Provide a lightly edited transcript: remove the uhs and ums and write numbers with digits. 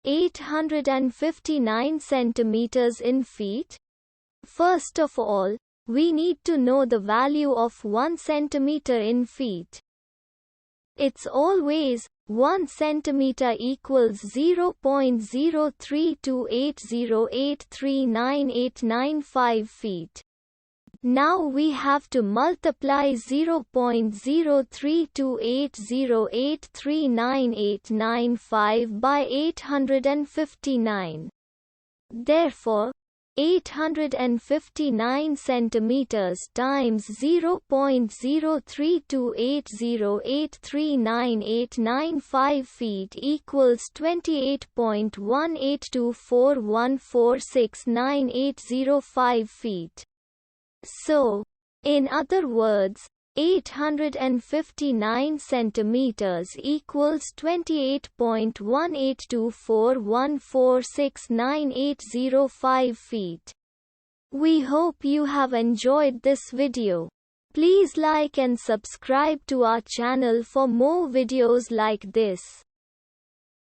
859 centimeters in feet? First of all, we need to know the value of 1 centimeter in feet. It's always 1 centimeter equals 0.03280839895 feet. Now we have to multiply 0.03280839895 by 859. Therefore, 859 centimeters times 0.03280839895 feet equals 28.182414699805 feet. So, in other words, 859 centimeters equals 28.182414699805 feet. We hope you have enjoyed this video. Please like and subscribe to our channel for more videos like this.